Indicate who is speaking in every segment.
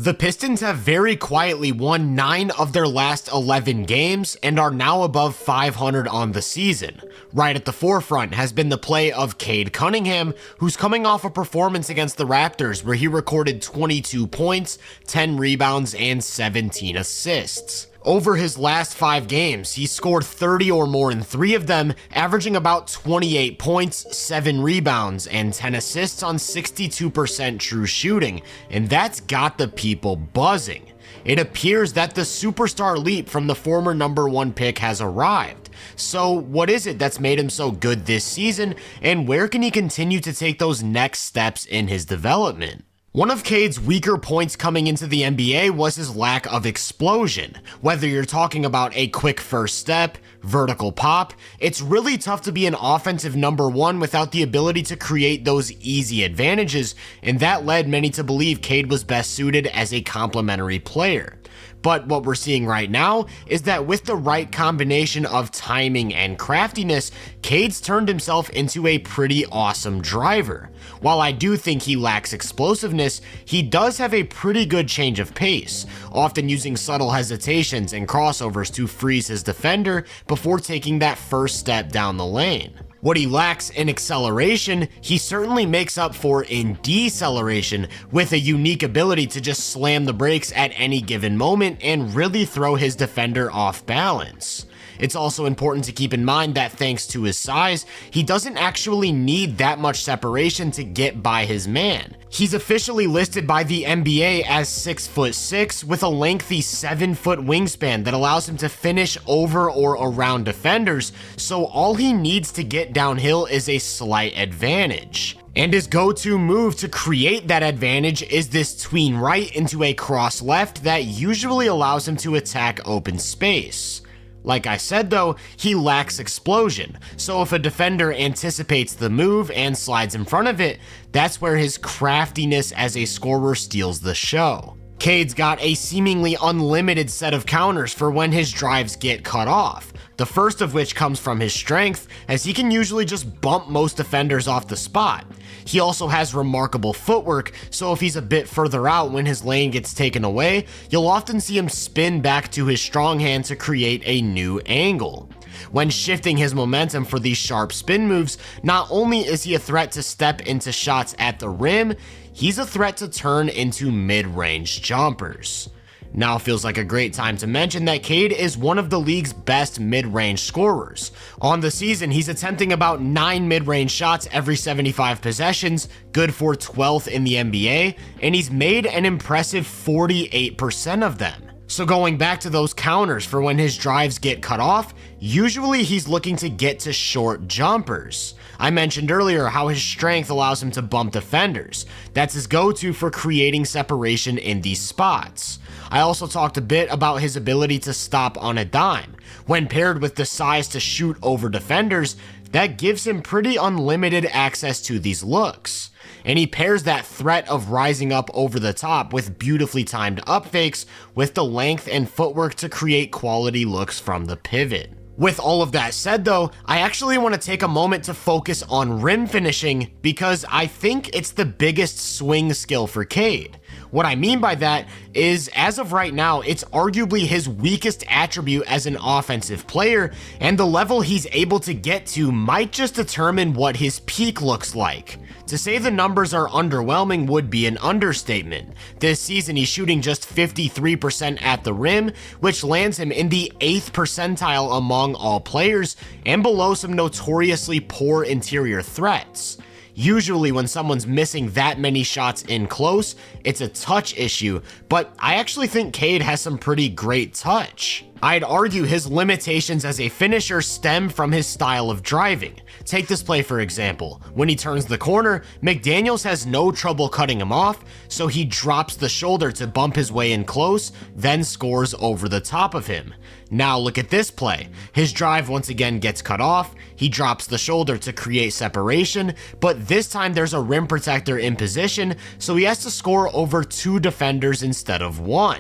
Speaker 1: The Pistons have very quietly won 9 of their last 11 games and are now above 500 on the season. Right at the forefront has been the play of Cade Cunningham, who's coming off a performance against the Raptors where he recorded 22 points, 10 rebounds, and 17 assists. Over his last 5 games, he scored 30 or more in 3 of them, averaging about 28 points, 7 rebounds, and 10 assists on 62% true shooting, and that's got the people buzzing. It appears that the superstar leap from the former #1 pick has arrived. So what is it that's made him so good this season, and where can he continue to take those next steps in his development? One of Cade's weaker points coming into the NBA was his lack of explosion. Whether you're talking about a quick first step, vertical pop, it's really tough to be an offensive #1 without the ability to create those easy advantages, and that led many to believe Cade was best suited as a complementary player. But what we're seeing right now is that with the right combination of timing and craftiness, Cade's turned himself into a pretty awesome driver. While I do think he lacks explosiveness, he does have a pretty good change of pace, often using subtle hesitations and crossovers to freeze his defender before taking that first step down the lane. What he lacks in acceleration, he certainly makes up for in deceleration with a unique ability to just slam the brakes at any given moment and really throw his defender off balance. It's also important to keep in mind that thanks to his size, he doesn't actually need that much separation to get by his man. He's officially listed by the NBA as 6'6" with a lengthy 7-foot wingspan that allows him to finish over or around defenders, so all he needs to get downhill is a slight advantage. And his go-to move to create that advantage is this tween right into a cross left that usually allows him to attack open space. Like I said though, he lacks explosion, so if a defender anticipates the move and slides in front of it, that's where his craftiness as a scorer steals the show. Cade's got a seemingly unlimited set of counters for when his drives get cut off, the first of which comes from his strength, as he can usually just bump most defenders off the spot. He also has remarkable footwork, so if he's a bit further out when his lane gets taken away, you'll often see him spin back to his strong hand to create a new angle. When shifting his momentum for these sharp spin moves, not only is he a threat to step into shots at the rim, he's a threat to turn into mid-range jumpers. Now feels like a great time to mention that Cade is one of the league's best mid-range scorers. On the season, he's attempting about 9 mid-range shots every 75 possessions, good for 12th in the NBA, and he's made an impressive 48% of them. So going back to those counters for when his drives get cut off, usually he's looking to get to short jumpers. I mentioned earlier how his strength allows him to bump defenders. That's his go-to for creating separation in these spots. I also talked a bit about his ability to stop on a dime. When paired with the size to shoot over defenders, that gives him pretty unlimited access to these looks. And he pairs that threat of rising up over the top with beautifully timed up fakes with the length and footwork to create quality looks from the pivot. With all of that said though, I actually want to take a moment to focus on rim finishing because I think it's the biggest swing skill for Cade. What I mean by that is, as of right now, it's arguably his weakest attribute as an offensive player, and the level he's able to get to might just determine what his peak looks like. To say the numbers are underwhelming would be an understatement. This season he's shooting just 53% at the rim, which lands him in the 8th percentile among all players, and below some notoriously poor interior threats. Usually when someone's missing that many shots in close, it's a touch issue, but I actually think Cade has some pretty great touch. I'd argue his limitations as a finisher stem from his style of driving. Take this play for example. When he turns the corner, McDaniels has no trouble cutting him off, so he drops the shoulder to bump his way in close, then scores over the top of him. Now look at this play. His drive once again gets cut off, he drops the shoulder to create separation, but this time there's a rim protector in position, so he has to score over 2 defenders instead of 1.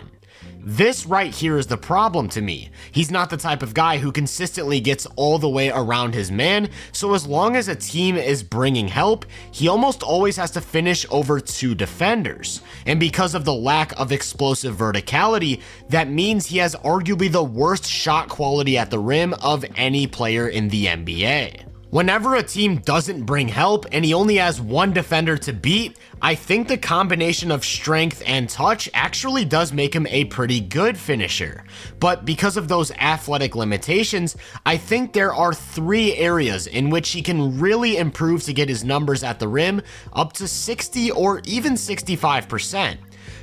Speaker 1: This right here is the problem to me. He's not the type of guy who consistently gets all the way around his man, so as long as a team is bringing help, he almost always has to finish over 2 defenders. And because of the lack of explosive verticality, that means he has arguably the worst shot quality at the rim of any player in the NBA. Whenever a team doesn't bring help and he only has 1 defender to beat, I think the combination of strength and touch actually does make him a pretty good finisher. But because of those athletic limitations, I think there are 3 areas in which he can really improve to get his numbers at the rim up to 60 or even 65%.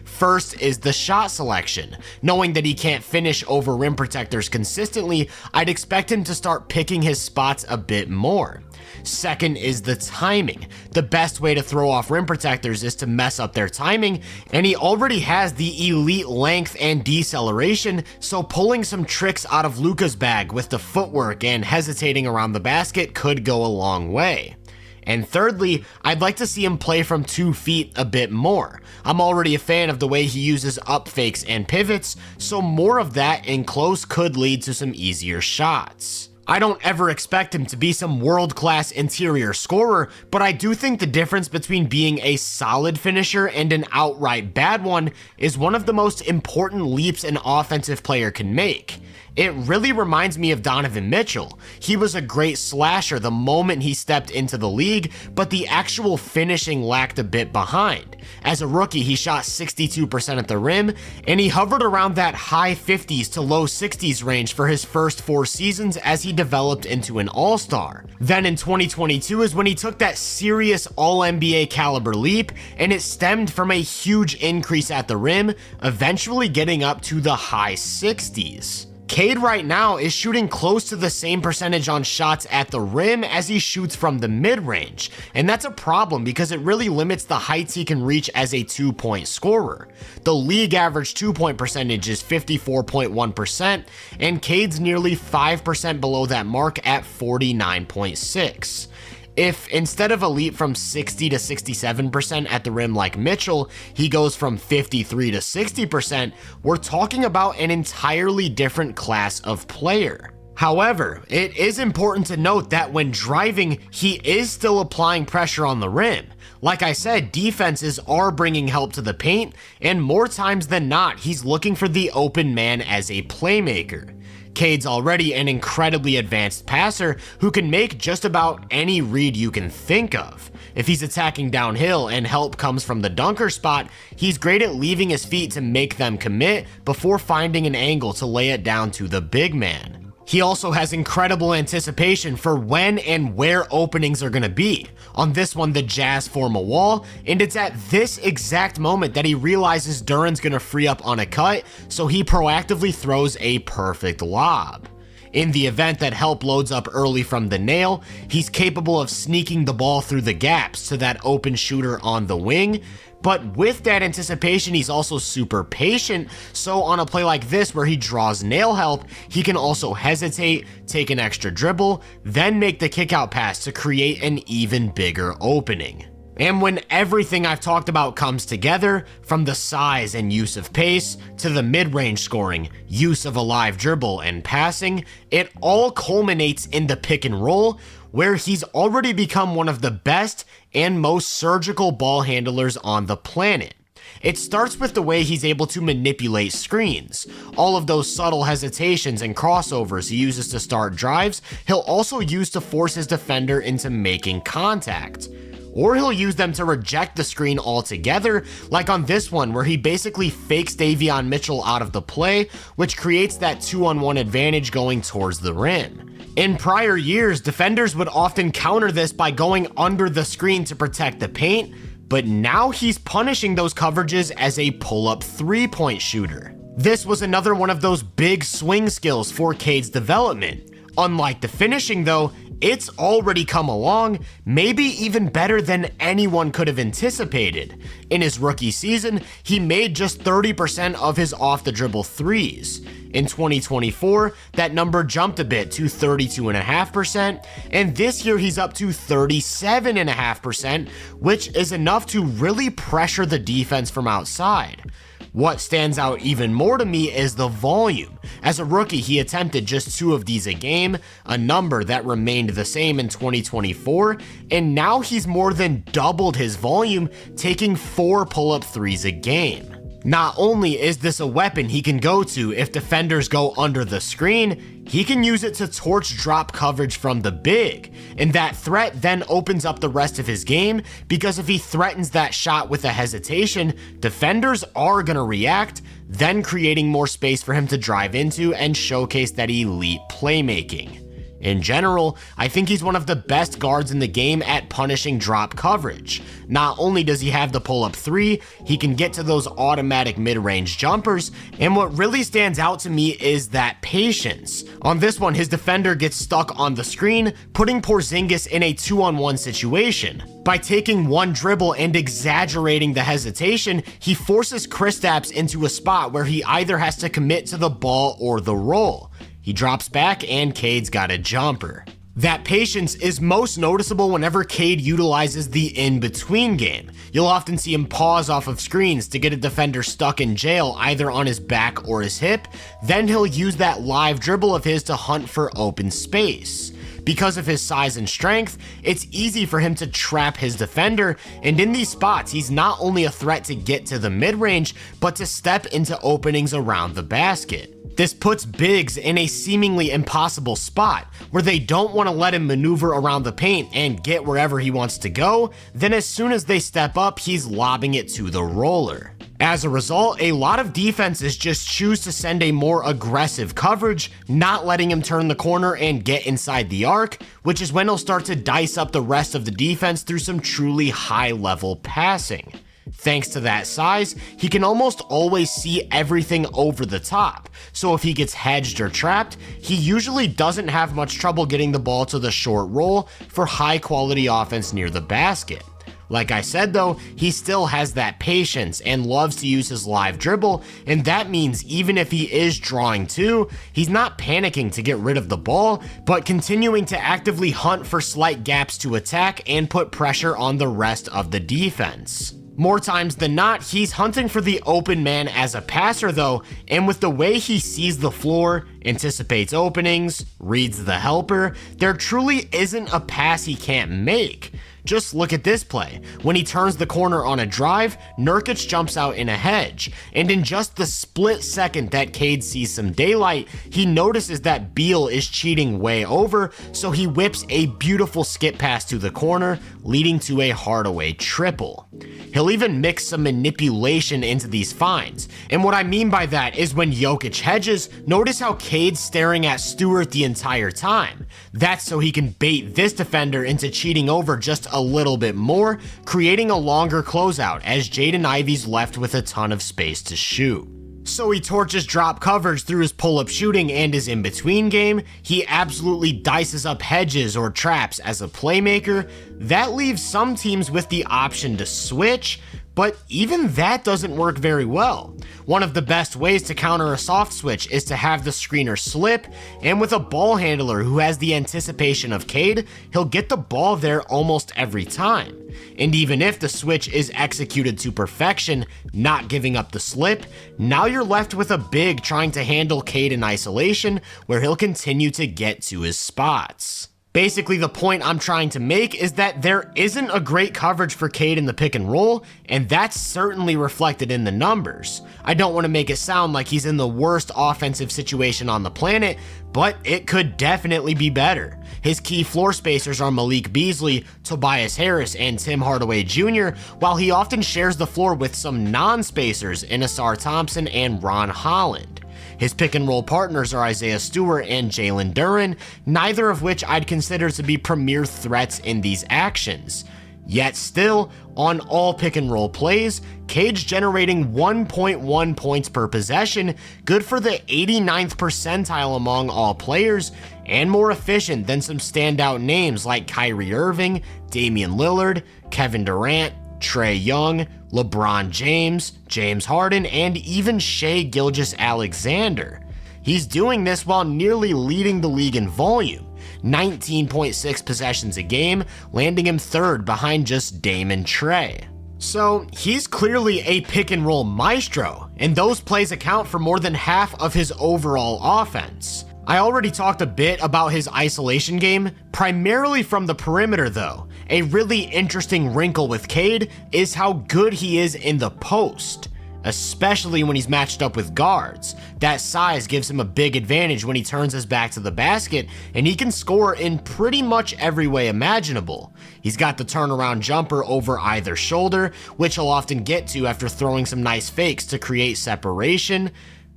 Speaker 1: First is the shot selection. Knowing that he can't finish over rim protectors consistently, I'd expect him to start picking his spots a bit more. Second is the timing. The best way to throw off rim protectors is to mess up their timing, and he already has the elite length and deceleration, so pulling some tricks out of Luka's bag with the footwork and hesitating around the basket could go a long way. And thirdly, I'd like to see him play from 2 feet a bit more. I'm already a fan of the way he uses up fakes and pivots, so more of that in close could lead to some easier shots. I don't ever expect him to be some world-class interior scorer, but I do think the difference between being a solid finisher and an outright bad one is one of the most important leaps an offensive player can make. It really reminds me of Donovan Mitchell. He was a great slasher the moment he stepped into the league, but the actual finishing lacked a bit behind. As a rookie, he shot 62% at the rim, and he hovered around that high 50s to low 60s range for his first 4 seasons as he developed into an all-star. Then in 2022 is when he took that serious all-NBA caliber leap, and it stemmed from a huge increase at the rim, eventually getting up to the high 60s. Cade right now is shooting close to the same percentage on shots at the rim as he shoots from the mid-range, and that's a problem because it really limits the heights he can reach as a 2-point scorer. The league average 2-point percentage is 54.1%, and Cade's nearly 5% below that mark at 49.6%. If instead of a leap from 60 to 67% at the rim like Mitchell, he goes from 53 to 60%, we're talking about an entirely different class of player. However, it is important to note that when driving, he is still applying pressure on the rim. Like I said, defenses are bringing help to the paint, and more times than not, he's looking for the open man as a playmaker. Cade's already an incredibly advanced passer who can make just about any read you can think of. If he's attacking downhill and help comes from the dunker spot, he's great at leaving his feet to make them commit before finding an angle to lay it down to the big man. He also has incredible anticipation for when and where openings are going to be. On this one, the Jazz form a wall, and it's at this exact moment that he realizes Duren's going to free up on a cut, so he proactively throws a perfect lob. In the event that help loads up early from the nail, he's capable of sneaking the ball through the gaps to that open shooter on the wing. But with that anticipation, he's also super patient, so on a play like this where he draws nail help, he can also hesitate, take an extra dribble, then make the kickout pass to create an even bigger opening. And when everything I've talked about comes together, from the size and use of pace, to the mid-range scoring, use of a live dribble, and passing, it all culminates in the pick and roll, where he's already become one of the best and most surgical ball handlers on the planet. It starts with the way he's able to manipulate screens. All of those subtle hesitations and crossovers he uses to start drives, he'll also use to force his defender into making contact. Or he'll use them to reject the screen altogether, like on this one where he basically fakes Davion Mitchell out of the play, which creates that 2-on-1 advantage going towards the rim. In prior years, defenders would often counter this by going under the screen to protect the paint, but now he's punishing those coverages as a pull-up 3-point shooter. This was another one of those big swing skills for Cade's development. Unlike the finishing though, it's already come along, maybe even better than anyone could have anticipated. In his rookie season, he made just 30% of his off-the-dribble threes. In 2024, that number jumped a bit to 32.5%, and this year he's up to 37.5%, which is enough to really pressure the defense from outside. What stands out even more to me is the volume. As a rookie, he attempted just 2 of these a game, a number that remained the same in 2024, and now he's more than doubled his volume, taking 4 pull-up threes a game. Not only is this a weapon he can go to if defenders go under the screen, he can use it to torch drop coverage from the big, and that threat then opens up the rest of his game because if he threatens that shot with a hesitation, defenders are going to react, then creating more space for him to drive into and showcase that elite playmaking. In general, I think he's one of the best guards in the game at punishing drop coverage. Not only does he have the pull-up 3, he can get to those automatic mid-range jumpers, and what really stands out to me is that patience. On this one, his defender gets stuck on the screen, putting Porzingis in a 2-on-1 situation. By taking one dribble and exaggerating the hesitation, he forces Kristaps into a spot where he either has to commit to the ball or the roll. He drops back and Cade's got a jumper. That patience is most noticeable whenever Cade utilizes the in-between game. You'll often see him pause off of screens to get a defender stuck in jail either on his back or his hip, then he'll use that live dribble of his to hunt for open space. Because of his size and strength, it's easy for him to trap his defender, and in these spots, he's not only a threat to get to the mid-range, but to step into openings around the basket. This puts bigs in a seemingly impossible spot, where they don't want to let him maneuver around the paint and get wherever he wants to go, then as soon as they step up, he's lobbing it to the roller. As a result, a lot of defenses just choose to send a more aggressive coverage, not letting him turn the corner and get inside the arc, which is when he'll start to dice up the rest of the defense through some truly high-level passing. Thanks to that size, he can almost always see everything over the top, so if he gets hedged or trapped, he usually doesn't have much trouble getting the ball to the short roll for high-quality offense near the basket. Like I said though, he still has that patience and loves to use his live dribble, and that means even if he is drawing 2, he's not panicking to get rid of the ball, but continuing to actively hunt for slight gaps to attack and put pressure on the rest of the defense. More times than not, he's hunting for the open man as a passer though, and with the way he sees the floor, anticipates openings, reads the helper, there truly isn't a pass he can't make. Just look at this play. When he turns the corner on a drive, Nurkic jumps out in a hedge, and in just the split second that Cade sees some daylight, he notices that Beal is cheating way over, so he whips a beautiful skip pass to the corner, leading to a Hardaway triple. He'll even mix some manipulation into these finds, and what I mean by that is when Jokic hedges, notice how Cade's staring at Stewart the entire time. That's so he can bait this defender into cheating over just a little bit more, creating a longer closeout as Jaden Ivey's left with a ton of space to shoot. So he torches drop coverage through his pull-up shooting and his in-between game. He absolutely dices up hedges or traps as a playmaker. That leaves some teams with the option to switch, but even that doesn't work very well. One of the best ways to counter a soft switch is to have the screener slip, and with a ball handler who has the anticipation of Cade, he'll get the ball there almost every time. And even if the switch is executed to perfection, not giving up the slip, now you're left with a big trying to handle Cade in isolation, where he'll continue to get to his spots. Basically, the point I'm trying to make is that there isn't a great coverage for Cade in the pick and roll, and that's certainly reflected in the numbers. I don't want to make it sound like he's in the worst offensive situation on the planet, but it could definitely be better. His key floor spacers are Malik Beasley, Tobias Harris, and Tim Hardaway Jr., while he often shares the floor with some non-spacers in Asar Thompson and Ron Holland. His pick and roll partners are Isaiah Stewart and Jalen Duren, neither of which I'd consider to be premier threats in these actions. Yet still, on all pick and roll plays, Cade's generating 1.1 points per possession, good for the 89th percentile among all players, and more efficient than some standout names like Kyrie Irving, Damian Lillard, Kevin Durant, Trae Young, LeBron James, James Harden, and even Shai Gilgeous-Alexander. He's doing this while nearly leading the league in volume, 19.6 possessions a game, landing him third behind just Dame and Trae. So he's clearly a pick and roll maestro, and those plays account for more than half of his overall offense. I already talked a bit about his isolation game, primarily from the perimeter though. A really interesting wrinkle with Cade is how good he is in the post, especially when he's matched up with guards. That size gives him a big advantage when he turns his back to the basket, and he can score in pretty much every way imaginable. He's got the turnaround jumper over either shoulder, which he'll often get to after throwing some nice fakes to create separation.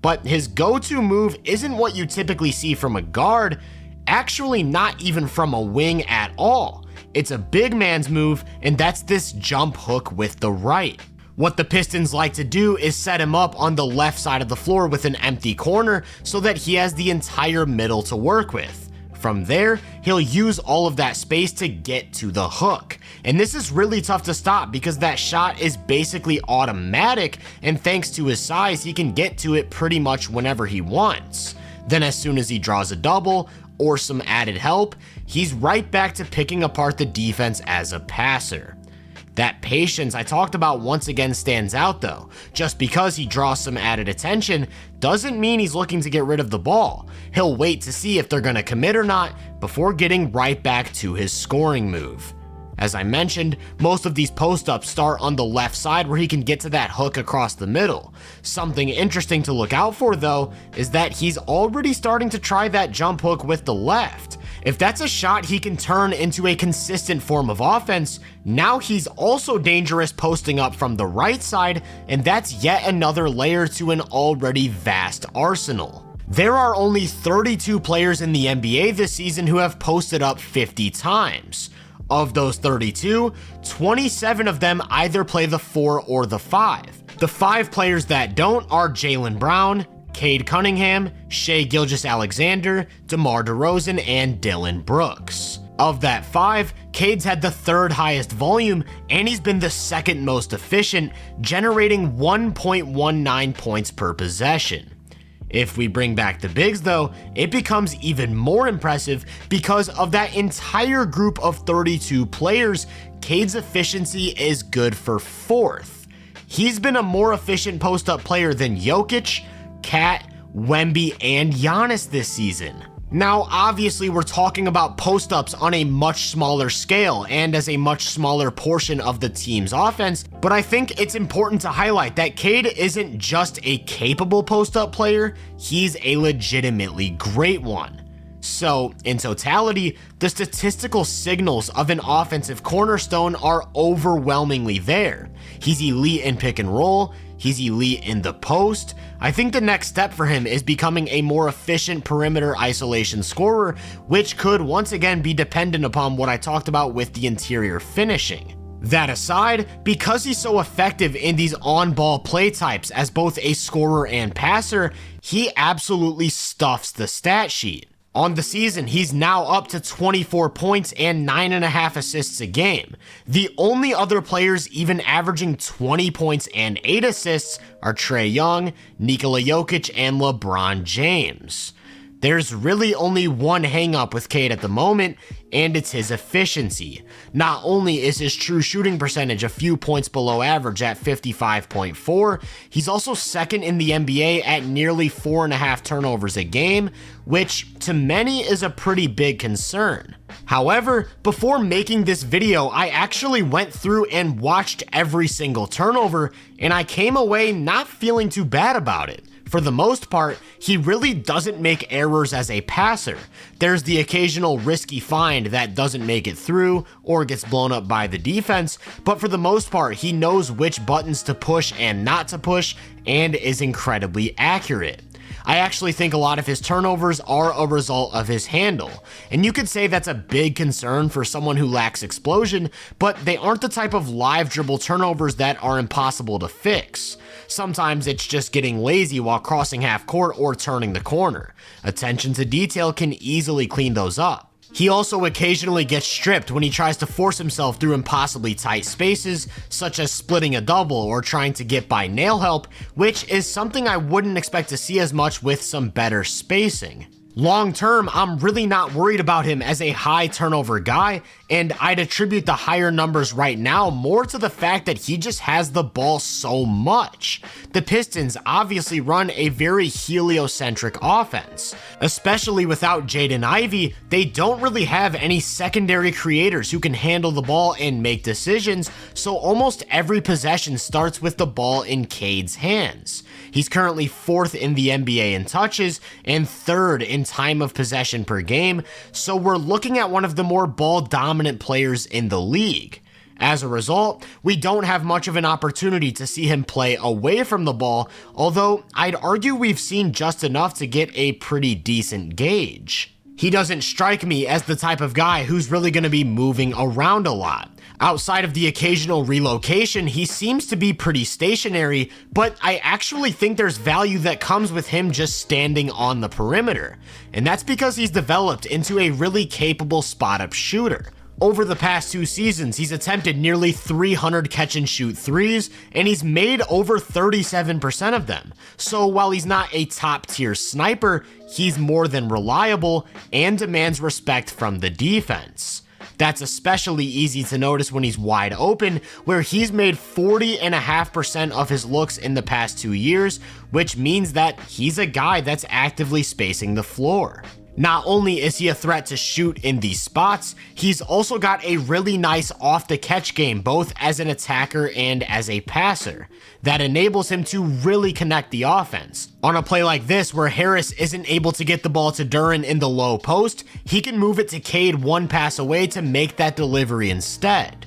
Speaker 1: But his go-to move isn't what you typically see from a guard, actually not even from a wing at all. It's a big man's move, and that's this jump hook with the right. What the Pistons like to do is set him up on the left side of the floor with an empty corner so that he has the entire middle to work with. From there, he'll use all of that space to get to the hook. And this is really tough to stop because that shot is basically automatic, and thanks to his size, he can get to it pretty much whenever he wants. Then as soon as he draws a double or some added help, he's right back to picking apart the defense as a passer. That patience I talked about once again stands out though. Just because he draws some added attention doesn't mean he's looking to get rid of the ball. He'll wait to see if they're gonna commit or not before getting right back to his scoring move. As I mentioned, most of these post-ups start on the left side where he can get to that hook across the middle. Something interesting to look out for though is that he's already starting to try that jump hook with the left. If that's a shot he can turn into a consistent form of offense, now he's also dangerous posting up from the right side, and that's yet another layer to an already vast arsenal. There are only 32 players in the NBA this season who have posted up 50 times. Of those 32, 27 of them either play the 4 or the 5. The 5 players that don't are Jaylen Brown, Cade Cunningham, Shai Gilgeous-Alexander, DeMar DeRozan, and Dillon Brooks. Of that 5, Cade's had the 3rd highest volume, and he's been the 2nd most efficient, generating 1.19 points per possession. If we bring back the bigs though, it becomes even more impressive because of that entire group of 32 players, Cade's efficiency is good for 4th. He's been a more efficient post-up player than Jokic, Cat, Wemby, and Giannis this season. Now, obviously, we're talking about post-ups on a much smaller scale and as a much smaller portion of the team's offense, but I think it's important to highlight that Cade isn't just a capable post-up player, he's a legitimately great one. So, in totality, the statistical signals of an offensive cornerstone are overwhelmingly there. He's elite in pick and roll, he's elite in the post. I think the next step for him is becoming a more efficient perimeter isolation scorer, which could once again be dependent upon what I talked about with the interior finishing. That aside, because he's so effective in these on-ball play types as both a scorer and passer, he absolutely stuffs the stat sheet. On the season, he's now up to 24 points and 9.5 assists a game. The only other players even averaging 20 points and 8 assists are Trae Young, Nikola Jokic, and LeBron James. There's really only one hang-up with Cade at the moment, and it's his efficiency. Not only is his true shooting percentage a few points below average at 55.4, he's also 2nd in the NBA at nearly 4.5 turnovers a game, which to many is a pretty big concern. However, before making this video, I actually went through and watched every single turnover, and I came away not feeling too bad about it. For the most part, he really doesn't make errors as a passer. There's the occasional risky find that doesn't make it through or gets blown up by the defense, but for the most part, he knows which buttons to push and not to push and is incredibly accurate. I actually think a lot of his turnovers are a result of his handle, and you could say that's a big concern for someone who lacks explosion, but they aren't the type of live dribble turnovers that are impossible to fix. Sometimes it's just getting lazy while crossing half court or turning the corner. Attention to detail can easily clean those up. He also occasionally gets stripped when he tries to force himself through impossibly tight spaces, such as splitting a double or trying to get by nail help, which is something I wouldn't expect to see as much with some better spacing. Long term, I'm really not worried about him as a high turnover guy, and I'd attribute the higher numbers right now more to the fact that he just has the ball so much. The Pistons obviously run a very heliocentric offense. Especially without Jaden Ivey, they don't really have any secondary creators who can handle the ball and make decisions, so almost every possession starts with the ball in Cade's hands. He's currently 4th in the NBA in touches and 3rd in time of possession per game, so we're looking at one of the more ball-dominant players in the league. As a result, we don't have much of an opportunity to see him play away from the ball, although I'd argue we've seen just enough to get a pretty decent gauge. He doesn't strike me as the type of guy who's really going to be moving around a lot. Outside of the occasional relocation, he seems to be pretty stationary, but I actually think there's value that comes with him just standing on the perimeter. And that's because he's developed into a really capable spot-up shooter. Over the past 2 seasons, he's attempted nearly 300 catch-and-shoot threes, and he's made over 37% of them. So while he's not a top-tier sniper, he's more than reliable and demands respect from the defense. That's especially easy to notice when he's wide open, where he's made 40.5% of his looks in the past 2 years, which means that he's a guy that's actively spacing the floor. Not only is he a threat to shoot in these spots, he's also got a really nice off-the-catch game, both as an attacker and as a passer, that enables him to really connect the offense. On a play like this, where Harris isn't able to get the ball to Duren in the low post, he can move it to Cade one pass away to make that delivery instead.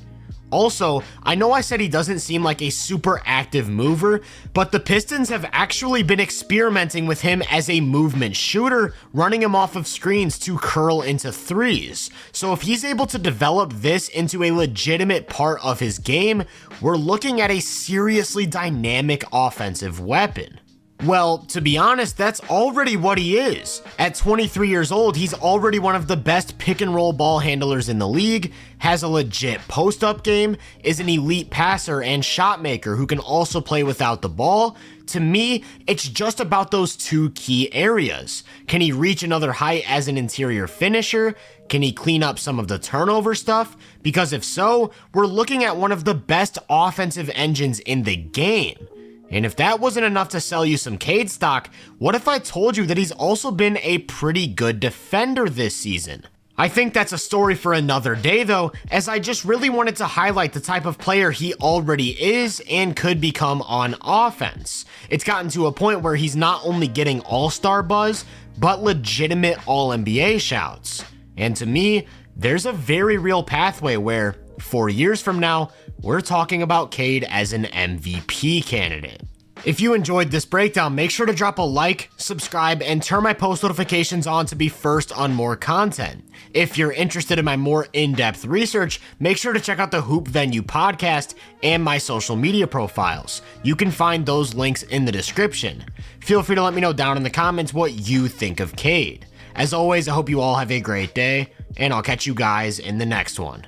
Speaker 1: Also, I know I said he doesn't seem like a super active mover, but the Pistons have actually been experimenting with him as a movement shooter, running him off of screens to curl into threes. So if he's able to develop this into a legitimate part of his game, we're looking at a seriously dynamic offensive weapon. Well, to be honest, that's already what he is. At 23 years old, he's already one of the best pick and roll ball handlers in the league, has a legit post-up game, is an elite passer and shot maker who can also play without the ball. To me, it's just about those 2 key areas. Can he reach another height as an interior finisher? Can he clean up some of the turnover stuff? Because if so, we're looking at one of the best offensive engines in the game. And if that wasn't enough to sell you some Cade stock, what if I told you that he's also been a pretty good defender this season? I think that's a story for another day though, as I just really wanted to highlight the type of player he already is and could become on offense. It's gotten to a point where he's not only getting all-star buzz, but legitimate all-NBA shouts. And to me, there's a very real pathway where 4 years from now, we're talking about Cade as an MVP candidate. If you enjoyed this breakdown, make sure to drop a like, subscribe, and turn my post notifications on to be first on more content. If you're interested in my more in-depth research, make sure to check out the Hoop Venue podcast and my social media profiles. You can find those links in the description. Feel free to let me know down in the comments what you think of Cade. As always, I hope you all have a great day, and I'll catch you guys in the next one.